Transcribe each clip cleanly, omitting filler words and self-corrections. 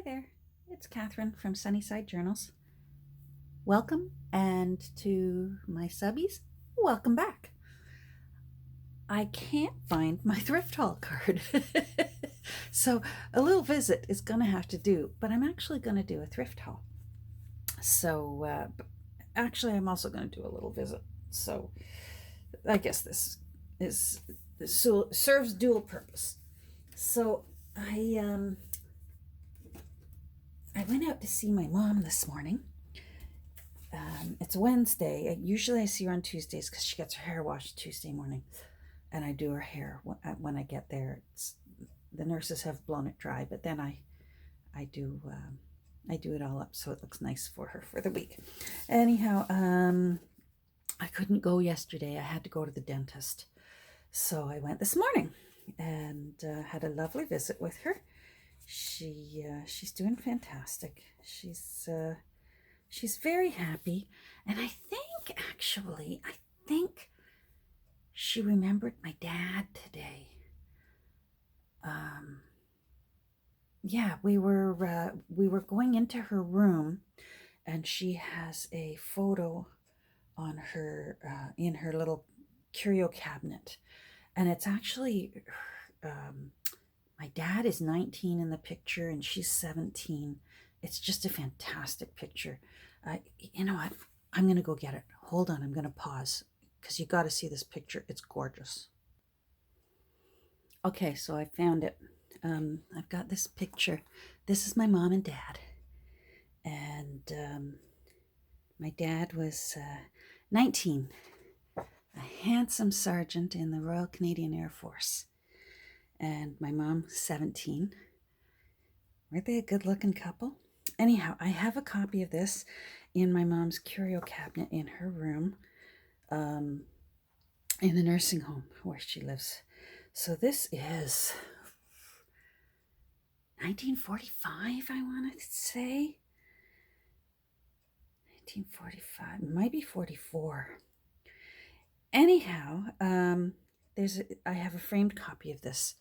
Hi there, it's Catherine from Sunnyside Journals. Welcome, and to my subbies, welcome back. I can't find my thrift haul card. So a little visit is going to have to do, but I'm actually going to do a thrift haul. So actually, I'm also going to do a little visit. So I guess this serves dual purpose. So I went out to see my mom this morning. It's Wednesday. Usually I see her on Tuesdays because she gets her hair washed Tuesday morning, and I do her hair when I get there. The nurses have blown it dry, but then I do it all up so it looks nice for her for the week. Anyhow, I couldn't go yesterday. I had to go to the dentist, so I went this morning and had a lovely visit with her. She's doing fantastic. She's very happy, and I think she remembered my dad today. Yeah, we were going into her room, and she has a photo on her in her little curio cabinet, and it's actually my dad is 19 in the picture, and she's 17. It's just a fantastic picture. You know what? I'm going to go get it. Hold on, I'm going to pause because you got to see this picture. It's gorgeous. Okay, so I found it. I've got this picture. This is my mom and dad. And my dad was 19, a handsome sergeant in the Royal Canadian Air Force. And my mom, 17. Weren't they a good-looking couple? Anyhow, I have a copy of this in my mom's curio cabinet in her room, in the nursing home where she lives. So this is 1945, I want to say. 1945, might be 44. Anyhow, I have a framed copy of this.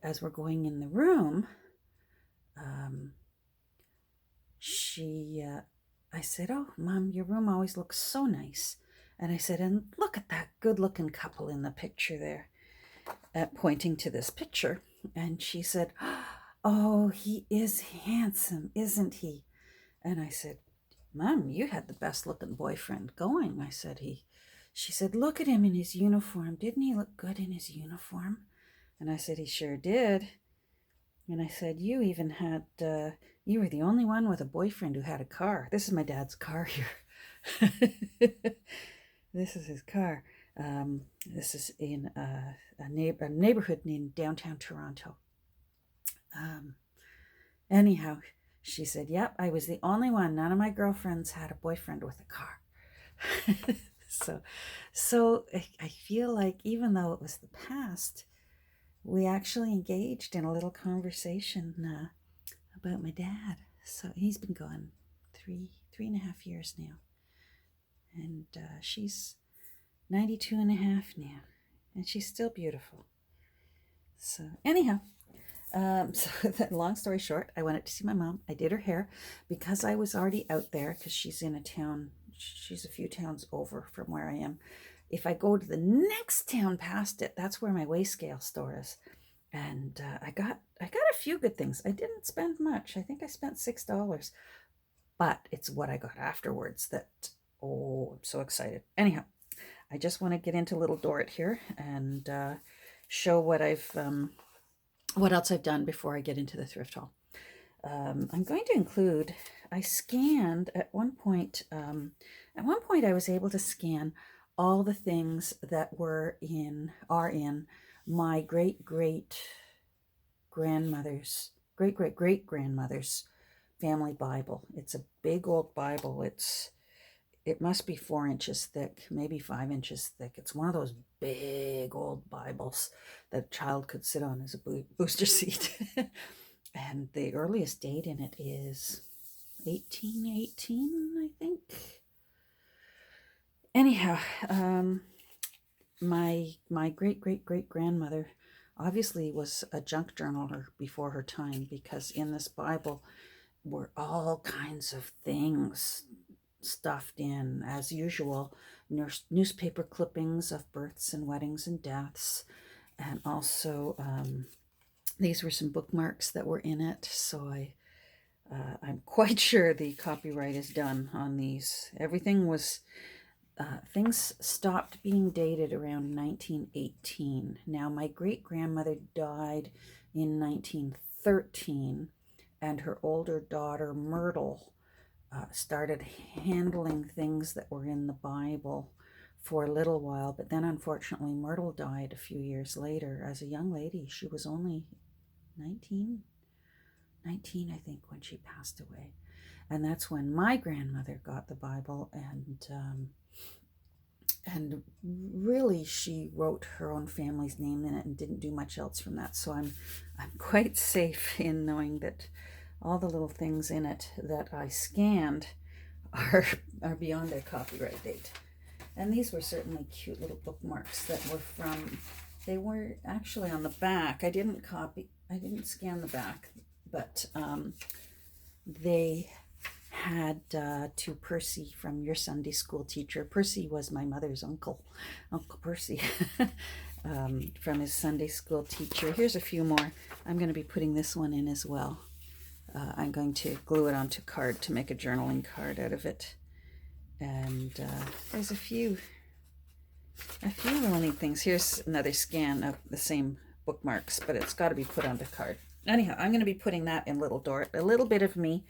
As we're going in the room, I said, "Oh, Mom, your room always looks so nice." And I said, "And look at that good-looking couple in the picture there," pointing to this picture. And she said, "Oh, he is handsome, isn't he?" And I said, "Mom, you had the best-looking boyfriend going." I said, She said, "Look at him in his uniform. Didn't he look good in his uniform?" And I said, "He sure did." And I said, "You even had, you were the only one with a boyfriend who had a car." This is my dad's car here. This is his car. This is in a neighborhood in downtown Toronto. Anyhow, she said, "Yep, I was the only one. None of my girlfriends had a boyfriend with a car." So I feel like even though it was the past, we actually engaged in a little conversation about my dad. So he's been gone three and a half years now. And she's 92 and a half now. And she's still beautiful. So anyhow, long story short, I went out to see my mom. I did her hair because I was already out there because she's in a town. She's a few towns over from where I am. If I go to the next town past it, that's where my weigh scale store is. And I got a few good things. I didn't spend much. I think I spent $6, but it's what I got afterwards that, I'm so excited. Anyhow, I just want to get into little Dorrit here and show what else I've done before I get into the thrift haul. I'm going to include, I scanned at one point I was able to scan all the things that are in my great grandmother's family Bible. It's a big old Bible. It must be 4 inches thick, maybe 5 inches thick. It's one of those big old Bibles that a child could sit on as a booster seat. And the earliest date in it is 1818, I think. Anyhow, my great grandmother obviously was a junk journaler before her time, because in this Bible were all kinds of things stuffed in, as usual, newspaper clippings of births and weddings and deaths, and also these were some bookmarks that were in it. So I'm quite sure the copyright is done on these. Everything was, things stopped being dated around 1918. Now, my great-grandmother died in 1913, and her older daughter, Myrtle, started handling things that were in the Bible for a little while. But then, unfortunately, Myrtle died a few years later as a young lady. She was only 19, I think, when she passed away. And that's when my grandmother got the Bible, and really she wrote her own family's name in it and didn't do much else from that. So I'm quite safe in knowing that all the little things in it that I scanned are beyond their copyright date. And these were certainly cute little bookmarks that were from, they were actually on the back. I didn't scan the back, but they had to Percy, from your Sunday school teacher. Percy was my mother's uncle, Uncle Percy, from his Sunday school teacher. Here's a few more. I'm going to be putting this one in as well. I'm going to glue it onto card to make a journaling card out of it. And there's a few little neat things. Here's another scan of the same bookmarks, but it's got to be put onto card. Anyhow, I'm going to be putting that in Little Dorrit. A little bit of me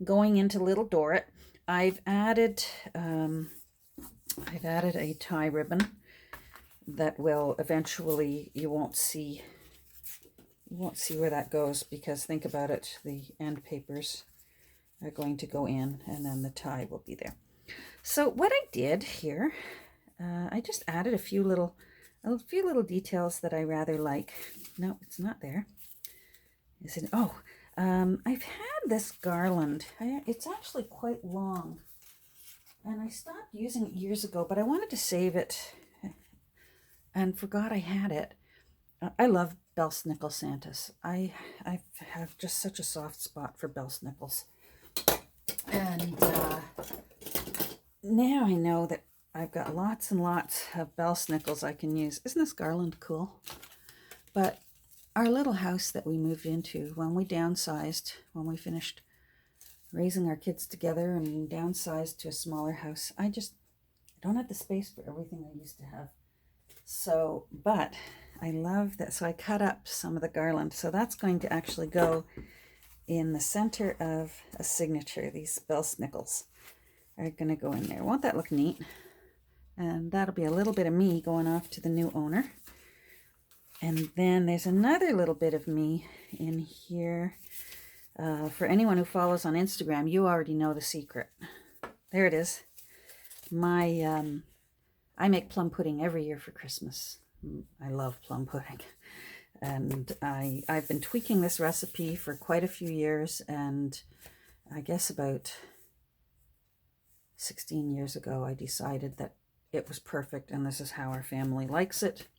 going into Little Dorrit. I've added a tie ribbon that will eventually, you won't see where that goes, because think about it, the end papers are going to go in and then the tie will be there. So what I did here, I just added a few little details that I rather like. No, it's not there. Is it? Oh, I've had this garland. It's actually quite long, and I stopped using it years ago, but I wanted to save it and forgot I had it. I love bell-snickle Santas. I have just such a soft spot for bell-snickles. And now I know that I've got lots and lots of bell-snickles I can use. Isn't this garland cool? But our little house that we moved into when we downsized, when we finished raising our kids together and downsized to a smaller house, I don't have the space for everything I used to have. So, but I love that. So I cut up some of the garland. So that's going to actually go in the center of a signature. These bell-snickles are going to go in there. Won't that look neat? And that'll be a little bit of me going off to the new owner. And then there's another little bit of me in here. For anyone who follows on Instagram, you already know the secret. There it is. I make plum pudding every year for Christmas. I love plum pudding. And I've been tweaking this recipe for quite a few years, and I guess about 16 years ago I decided that it was perfect and this is how our family likes it.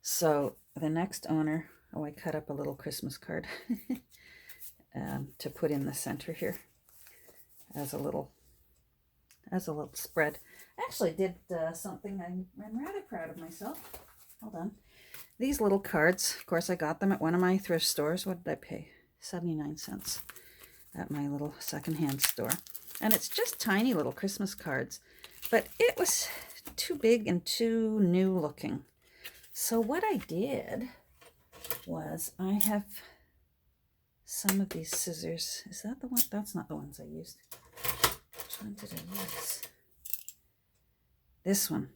So the next owner, I cut up a little Christmas card to put in the center here as a little spread. I actually did something I'm rather proud of myself. Hold on. These little cards, of course, I got them at one of my thrift stores. What did I pay? 79 cents at my little secondhand store. And it's just tiny little Christmas cards, but it was too big and too new looking. So what I did was, I have some of these scissors. Is that the one? That's not the ones I used. Which one did I use? This one.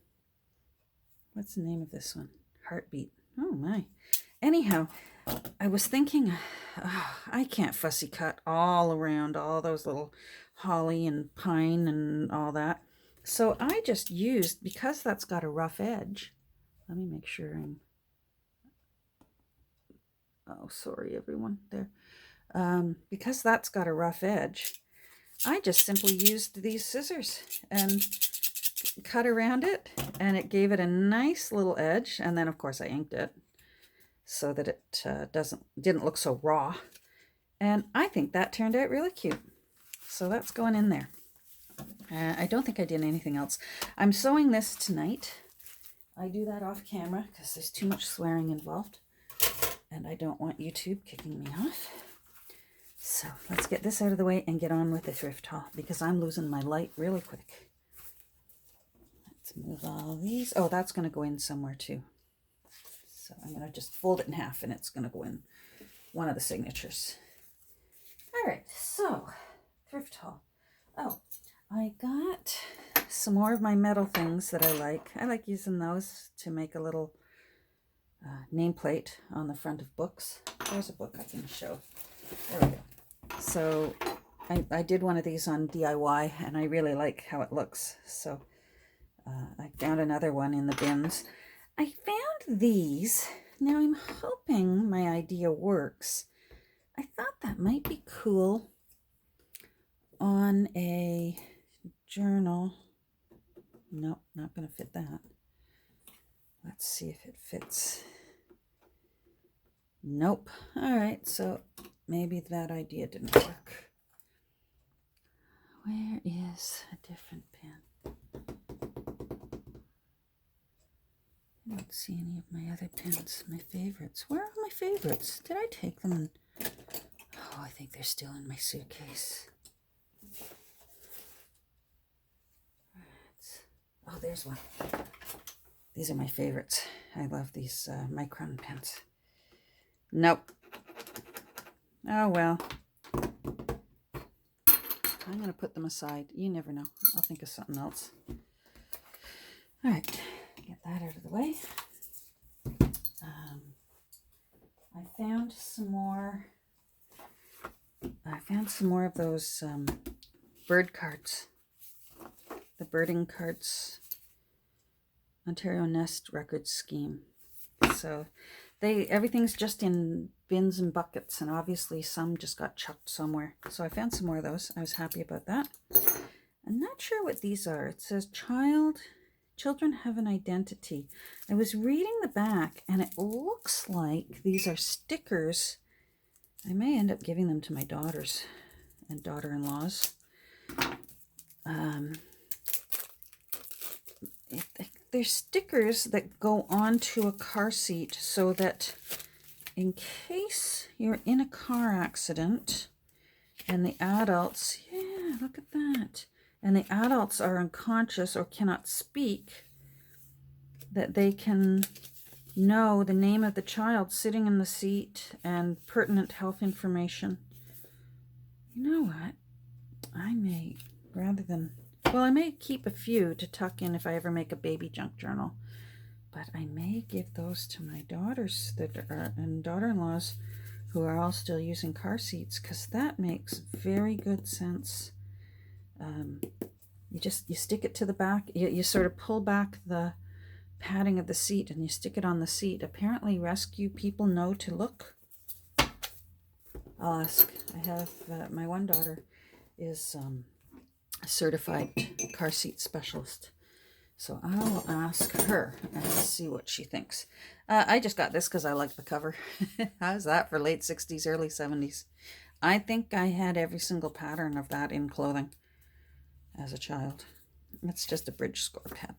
What's the name of this one? Heartbeat. Oh my. Anyhow, I was thinking, I can't fussy cut all around all those little holly and pine and all that. So I just used, because that's got a rough edge. Let me make sure I'm, oh, sorry everyone there. Because that's got a rough edge, I just simply used these scissors and cut around it, and it gave it a nice little edge. And then of course I inked it. so that it didn't look so raw. And I think that turned out really cute. So that's going in there. I don't think I did anything else. I'm sewing this tonight. I do that off camera because there's too much swearing involved. And I don't want YouTube kicking me off. So let's get this out of the way and get on with the thrift haul because I'm losing my light really quick. Let's move all these. Oh, that's going to go in somewhere too. So I'm going to just fold it in half and it's going to go in one of the signatures. All right, so thrift haul. Oh, I got some more of my metal things that I like. I like using those to make a little nameplate on the front of books. There's a book I can show. There we go. So I did one of these on DIY and I really like how it looks. So I found another one in the bins. I found these. Now I'm hoping my idea works. I thought that might be cool on a journal. Nope, not going to fit that. Let's see if it fits. Nope. All right, so maybe that idea didn't work. Where is a different pen? I don't see any of my other pens, my favorites. Where are my favorites? Did I take them? And oh, I think they're still in my suitcase. Oh, there's one. These are my favorites. I love these Micron pens. Nope. Oh, well. I'm going to put them aside. You never know. I'll think of something else. All right. Get that out of the way. I found some more of those bird cards. The birding cards, Ontario Nest Records Scheme. So everything's just in bins and buckets, and obviously some just got chucked somewhere. So I found some more of those. I was happy about that. I'm not sure what these are. It says children have an identity. I was reading the back and it looks like these are stickers. I may end up giving them to my daughters and daughter-in-laws. They're stickers that go onto a car seat so that in case you're in a car accident and the adults, yeah, look at that, and the adults are unconscious or cannot speak, that they can know the name of the child sitting in the seat and pertinent health information. You know what? I may, rather than... Well, I may keep a few to tuck in if I ever make a baby junk journal. But I may give those to my daughters and daughter-in-laws who are all still using car seats, because that makes very good sense. You stick it to the back. You sort of pull back the padding of the seat and you stick it on the seat. Apparently rescue people know to look. I'll ask. I have my one daughter is... a certified car seat specialist. So I will ask her and see what she thinks. I just got this because I like the cover. How's that for late 60s, early 70s? I think I had every single pattern of that in clothing as a child. It's just a bridge score pen.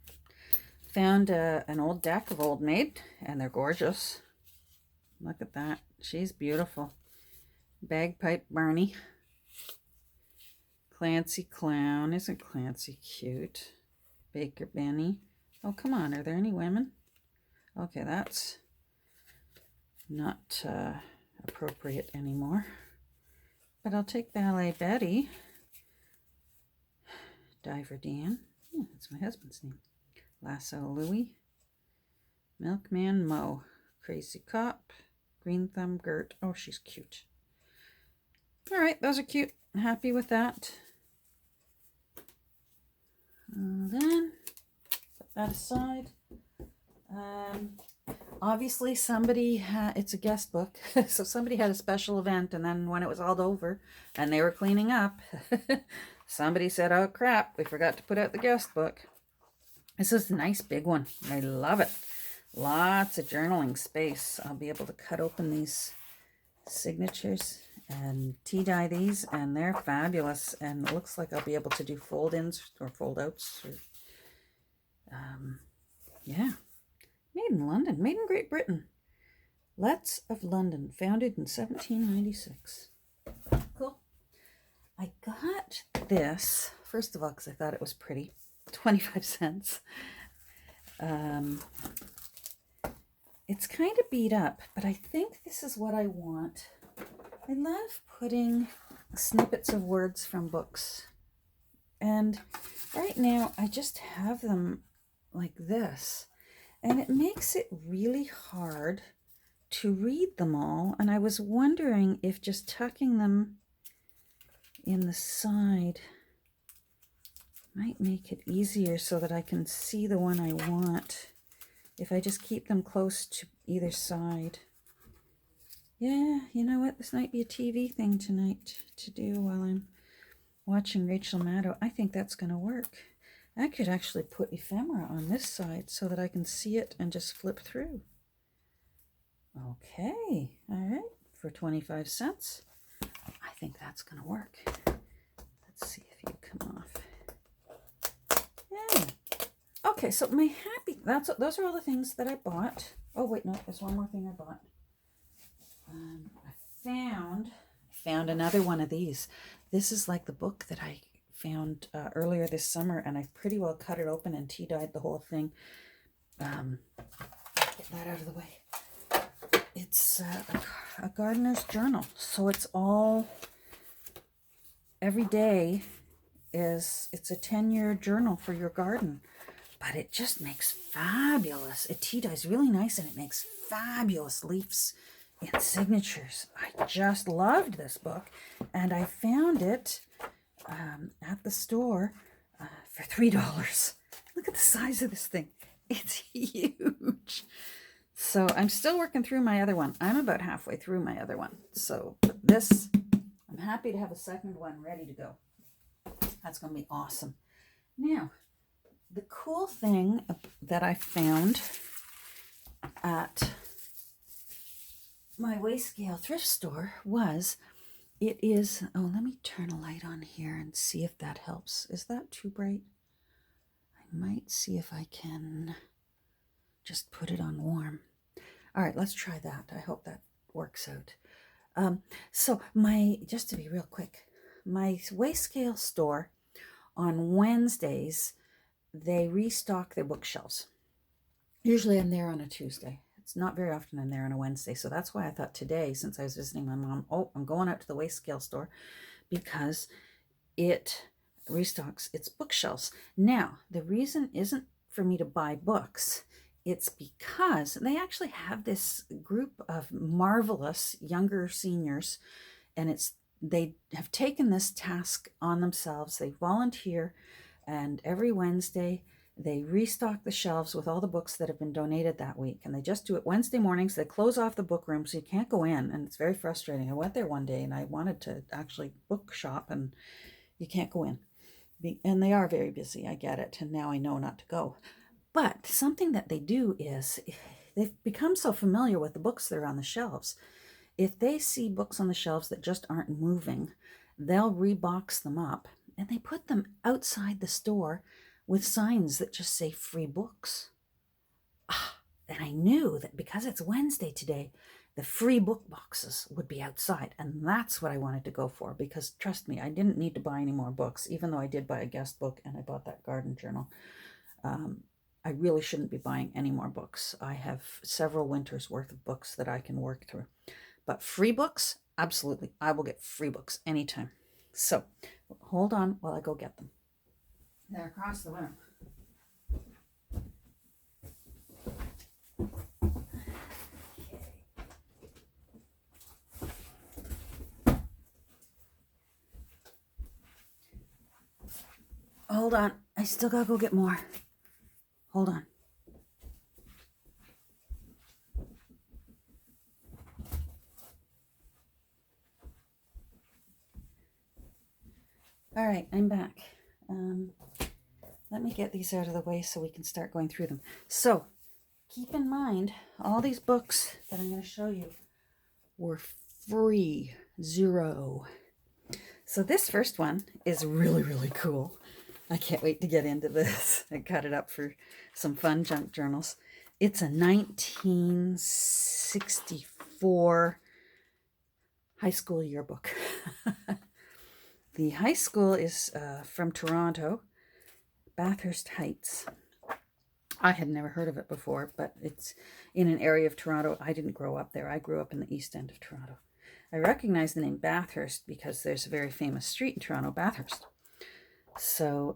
Found an old deck of Old Maid, and they're gorgeous. Look at that. She's beautiful. Bagpipe Barney. Clancy Clown. Isn't Clancy cute? Baker Benny. Oh, come on. Are there any women? Okay, that's not appropriate anymore. But I'll take Ballet Betty. Diver Dan. Oh, that's my husband's name. Lasso Louie. Milkman Mo. Crazy Cop. Green Thumb Gert. Oh, she's cute. All right, those are cute. Happy with that. Then put that aside. Obviously somebody it's a guest book, so somebody had a special event, and then when it was all over and they were cleaning up, somebody said, oh crap, we forgot to put out the guest book. This is a nice big one. I love it. lots of journaling space. I'll be able to cut open these signatures and tea dye these, and they're fabulous. And it looks like I'll be able to do fold-ins or fold-outs. Yeah. Made in London. Made in Great Britain. Letts of London. Founded in 1796. Cool. I got this, first of all, because I thought it was pretty. 25 cents. It's kind of beat up, but I think this is what I want. I love putting snippets of words from books. And right now, I just have them like this. And it makes it really hard to read them all. And I was wondering if just tucking them in the side might make it easier so that I can see the one I want if I just keep them close to either side. Yeah, you know what? This might be a TV thing tonight to do while I'm watching Rachel Maddow. I think that's going to work. I could actually put ephemera on this side so that I can see it and just flip through. Okay, all right, for 25 cents. I think that's going to work. Let's see if you come off. Yeah. Okay, so my happy, those are all the things that I bought. Oh, wait, no, there's one more thing I bought. I found another one of these. This is like the book that I found earlier this summer, and I've pretty well cut it open and tea dyed the whole thing. Get that out of the way. It's a gardener's journal, so it's all every day it's a 10-year journal for your garden, but it just makes fabulous. It tea dyes really nice, and it makes fabulous leaves and signatures. I just loved this book, and I found it at the store for $3. Look at the size of this thing. It's huge. So I'm still working through my other one. I'm about halfway through my other one. So this, I'm happy to have a second one ready to go. That's going to be awesome. Now, the cool thing that I found at my weigh scale thrift store was, it is, oh, let me turn a light on here and see if that helps. Is that too bright? I might see if I can just put it on warm. All right, let's try that. I hope that works out. So just to be real quick, my weigh scale store on Wednesdays, they restock their bookshelves. Usually I'm there on a Tuesday. It's not very often I'm there on a Wednesday. So that's why I thought today, since I was visiting my mom, oh, I'm going out to the weigh scale store because it restocks its bookshelves. Now, the reason isn't for me to buy books. It's because they actually have this group of marvelous younger seniors, and they have taken this task on themselves. They volunteer, and every Wednesday they restock the shelves with all the books that have been donated that week. And they just do it Wednesday mornings. They close off the book room, so you can't go in. And it's very frustrating. I went there one day and I wanted to actually book shop, and you can't go in. And they are very busy. I get it. And now I know not to go. But something that they do is they've become so familiar with the books that are on the shelves. If they see books on the shelves that just aren't moving, they'll rebox them up and they put them outside the store with signs that just say free books. And I knew that because it's Wednesday today, the free book boxes would be outside. And that's what I wanted to go for, because trust me, I didn't need to buy any more books, even though I did buy a guest book and I bought that garden journal. I really shouldn't be buying any more books. I have several winters worth of books that I can work through. But free books, absolutely. I will get free books anytime. So hold on while I go get them. They're across the room. Hold on. I still gotta go get more. Hold on. All right, I'm back. Let me get these out of the way so we can start going through them. So keep in mind, all these books that I'm going to show you were free, zero. So this first one is really, really cool. I can't wait to get into this. I cut it up for some fun junk journals. It's a 1964 high school yearbook. The high school is from Toronto, Bathurst Heights. I had never heard of it before, but it's in an area of Toronto. I didn't grow up there. I grew up in the east end of Toronto. I recognize the name Bathurst because there's a very famous street in Toronto, Bathurst. So,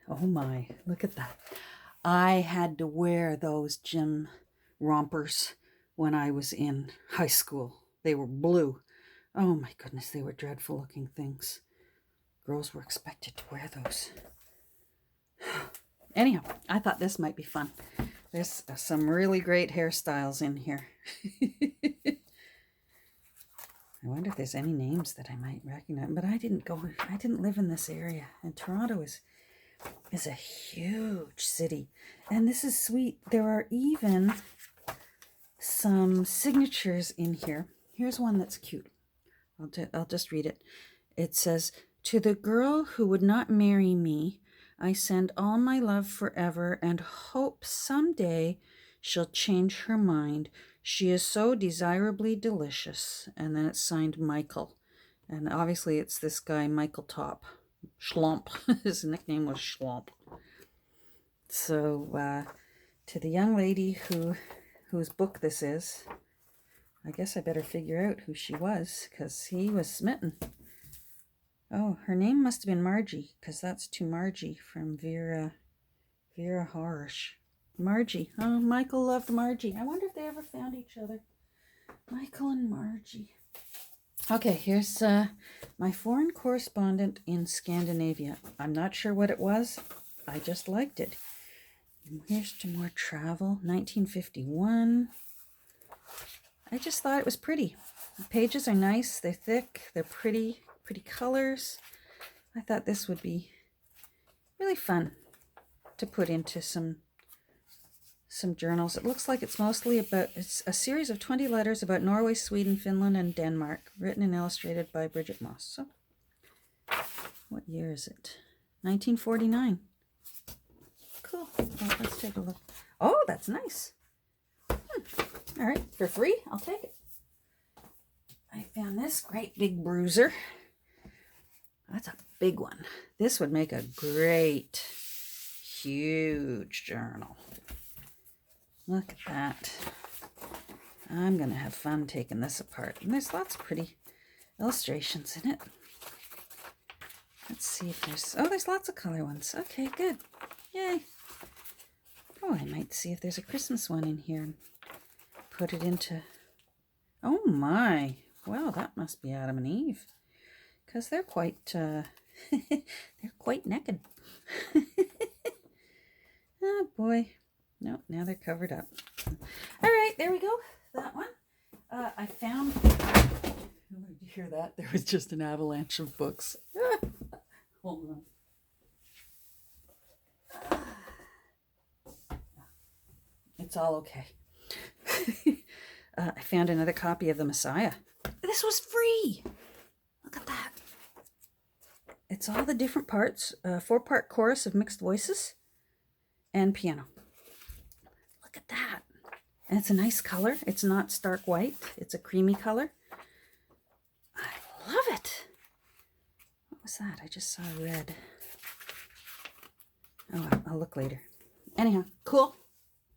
oh my, look at that. I had to wear those gym rompers when I was in high school. They were blue. Oh my goodness, they were dreadful looking things. Girls were expected to wear those. Anyhow, I thought this might be fun. There's some really great hairstyles in here. I wonder if there's any names that I might recognize, but I didn't live in this area. And Toronto is a huge city. And this is sweet. There are even some signatures in here. Here's one that's cute. I'll just read it. It says, "To the girl who would not marry me, I send all my love forever and hope someday she'll change her mind. She is so desirably delicious." And then it's signed Michael. And obviously it's this guy, Michael Top. Schlump. His nickname was Schlump. So to the young lady whose book this is, I guess I better figure out who she was, because he was smitten. Oh, her name must have been Margie, because that's to Margie from Vera Harsh. Margie. Oh, Michael loved Margie. I wonder if they ever found each other. Michael and Margie. Okay, here's my foreign correspondent in Scandinavia. I'm not sure what it was. I just liked it. And here's to more travel. 1951. I just thought it was pretty. The pages are nice. They're thick. They're pretty colors. I thought this would be really fun to put into some journals. It looks like it's a series of 20 letters about Norway, Sweden, Finland, and Denmark, written and illustrated by Bridget Moss. So, what year is it? 1949. Cool. Well, let's take a look. Oh, that's nice. All right, for free, I'll take it. I found this great big bruiser. That's a big one. This would make a great, huge journal. Look at that. I'm going to have fun taking this apart. And there's lots of pretty illustrations in it. Let's see if there's lots of color ones. Okay, good. Yay. Oh, I might see if there's a Christmas one in here and put it into... Oh my. Well, that must be Adam and Eve. Because they're quite, they're quite naked. Oh boy. No, now they're covered up. All right, there we go. That one. I found... Did you hear that? There was just an avalanche of books. Hold on. It's all okay. I found another copy of The Messiah. This was free. Look at that. It's all the different parts. 4-part chorus of mixed voices and piano. Look at that. And it's a nice color. It's not stark white. It's a creamy color. I love it. What was that? I just saw red. Oh, I'll look later. Anyhow, cool.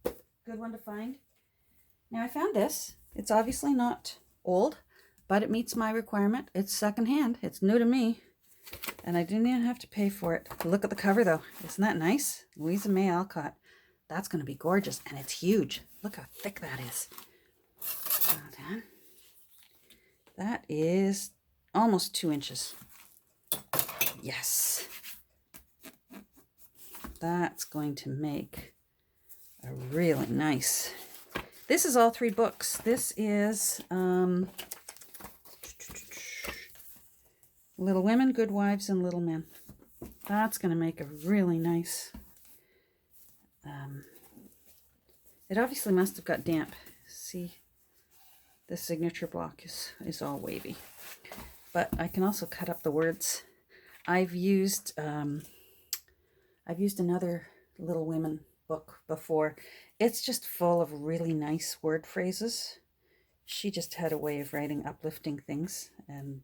Good one to find. Now I found this. It's obviously not old, but it meets my requirement. It's secondhand. It's new to me. And I didn't even have to pay for it. Look at the cover though. Isn't that nice? Louisa May Alcott. That's going to be gorgeous. And it's huge. Look how thick that is. Hold on. That is almost 2 inches. Yes. That's going to make a really nice... This is all 3 books. This is Little Women, Good Wives, and Little Men. That's going to make a really nice It obviously must have got damp. See, the signature block is all wavy. But I can also cut up the words. I've used another Little Women book before. It's just full of really nice word phrases. She just had a way of writing uplifting things. And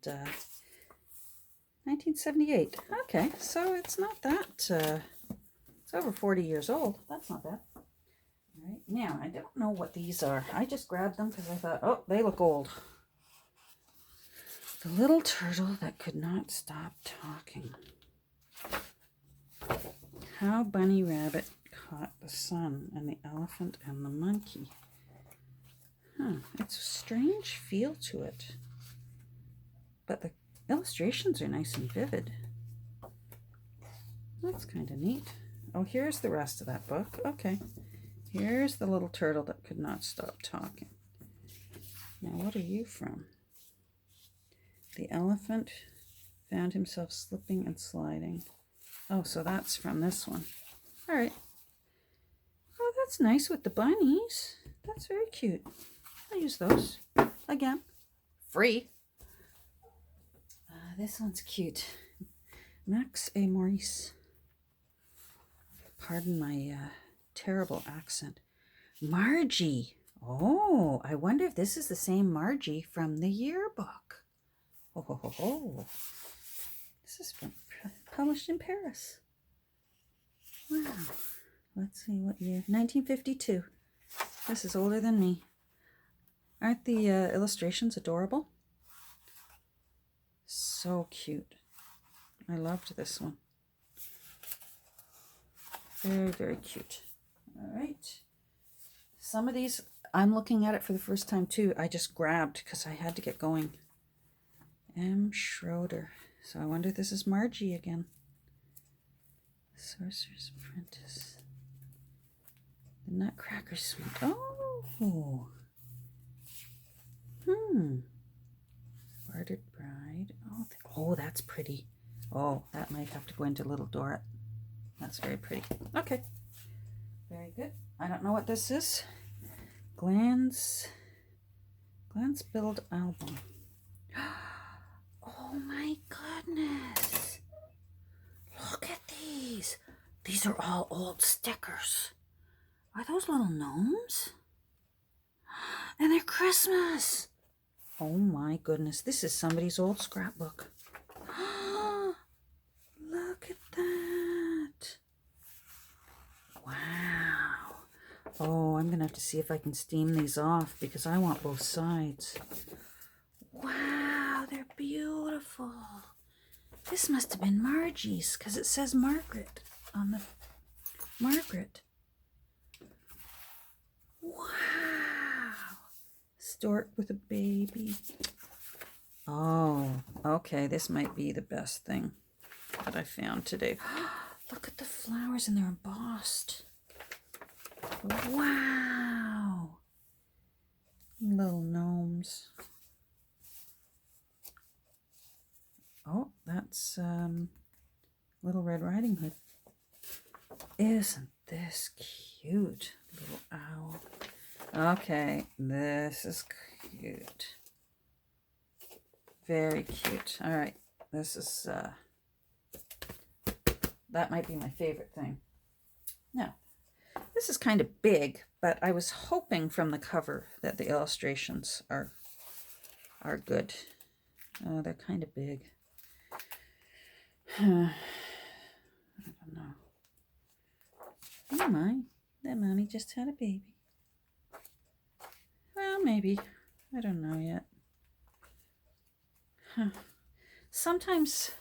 1978. Okay, so it's not that, it's over 40 years old. That's not bad. All right, now, I don't know what these are. I just grabbed them because I thought, oh, they look old. The Little Turtle That Could Not Stop Talking. How Bunny Rabbit Caught the Sun and the Elephant and the Monkey. It's a strange feel to it. But the illustrations are nice and vivid. That's kind of neat. Oh, here's the rest of that book. Okay. Here's The Little Turtle That Could Not Stop Talking. Now, what are you from? The elephant found himself slipping and sliding. Oh, so that's from this one. All right. Oh, that's nice with the bunnies. That's very cute. I'll use those. Again, free. This one's cute. Max A. Maurice. Pardon my terrible accent. Margie. Oh, I wonder if this is the same Margie from the yearbook. Oh. This is published in Paris. Wow. Let's see what year. 1952. This is older than me. Aren't the illustrations adorable? So cute. I loved this one. Very, very cute. All right. Some of these, I'm looking at it for the first time too. I just grabbed because I had to get going. M. Schroeder. So I wonder if this is Margie again. Sorcerer's Apprentice. The Nutcracker Suite. Oh. Bartered Bride. Oh, that's pretty. Oh, that might have to go into Little Dorrit. That's very pretty. Okay. Very good. I don't know what this is. Glance Build Album. Oh my goodness. Look at these. These are all old stickers. Are those little gnomes? And they're Christmas. Oh my goodness. This is somebody's old scrapbook. Look at that. Wow. Oh, I'm going to have to see if I can steam these off because I want both sides. Wow, they're beautiful. This must have been Margie's because it says Margaret on the Margaret. Wow. Stork with a baby. Oh, okay. This might be the best thing that I found today. Look at the flowers and they're embossed. Wow. Little gnomes. Oh, that's Little Red Riding Hood. Isn't this cute? Little owl. Okay, this is cute. Very cute. All right, this is, that might be my favorite thing. Now, this is kind of big, but I was hoping from the cover that the illustrations are good. Oh, they're kind of big. I don't know. Oh my, that mommy just had a baby. Well, maybe. I don't know yet. Sometimes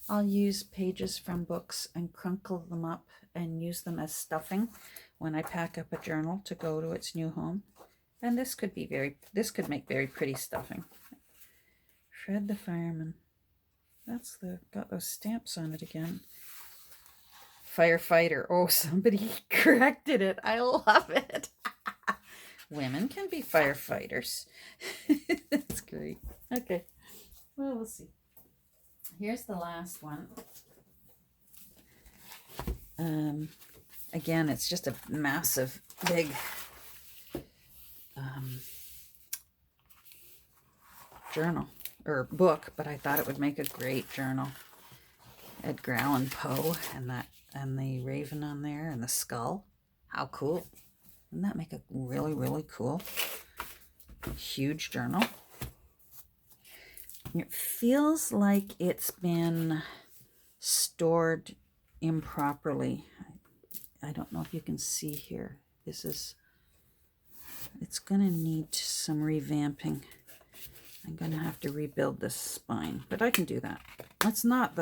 I'll use pages from books and crinkle them up and use them as stuffing when I pack up a journal to go to its new home. And this could make very pretty stuffing. Fred the Fireman. That's got those stamps on it again. Firefighter. Oh, somebody corrected it. I love it. Women can be firefighters. That's great. Okay. Well, we'll see. Here's the last one. Again, it's just a massive, big journal or book, but I thought it would make a great journal. Edgar Allan Poe and the raven on there and the skull. How cool. Wouldn't that make a really, really cool huge journal? It feels like it's been stored improperly. I don't know if you can see here. It's going to need some revamping. I'm going to have to rebuild this spine, but I can do that. That's not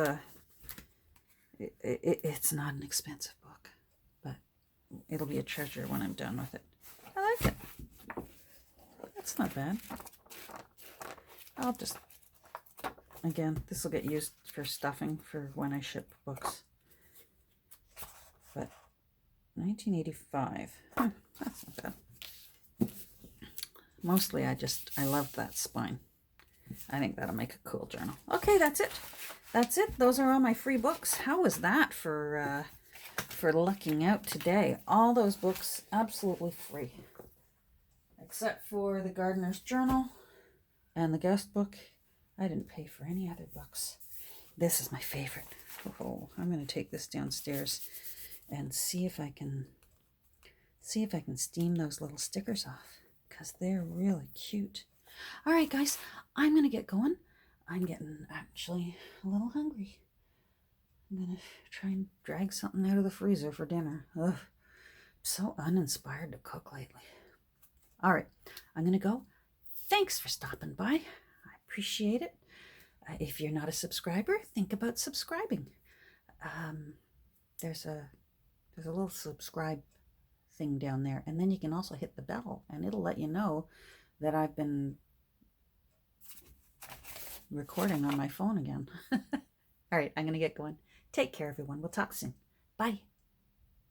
it's not an expensive book, but it'll be a treasure when I'm done with it. I like it. That's not bad. I'll just, again, this will get used for stuffing for when I ship books. But 1985, that's not bad. Mostly I love that spine. I think that'll make a cool journal. Okay, that's it. That's it. Those are all my free books. How was that for lucking out today? All those books absolutely free. Except for the Gardener's Journal and the guest book. I didn't pay for any other books. This is my favorite. Oh, I'm going to take this downstairs and see if I can steam those little stickers off, because they're really cute. All right, guys, I'm going to get going. I'm getting actually a little hungry. I'm going to try and drag something out of the freezer for dinner. Ugh, I'm so uninspired to cook lately. All right, I'm going to go. Thanks for stopping by. I appreciate it. If you're not a subscriber, think about subscribing. There's a little subscribe thing down there, and then you can also hit the bell, and it'll let you know that I've been recording on my phone again. All right, I'm going to get going. Take care, everyone. We'll talk soon. Bye.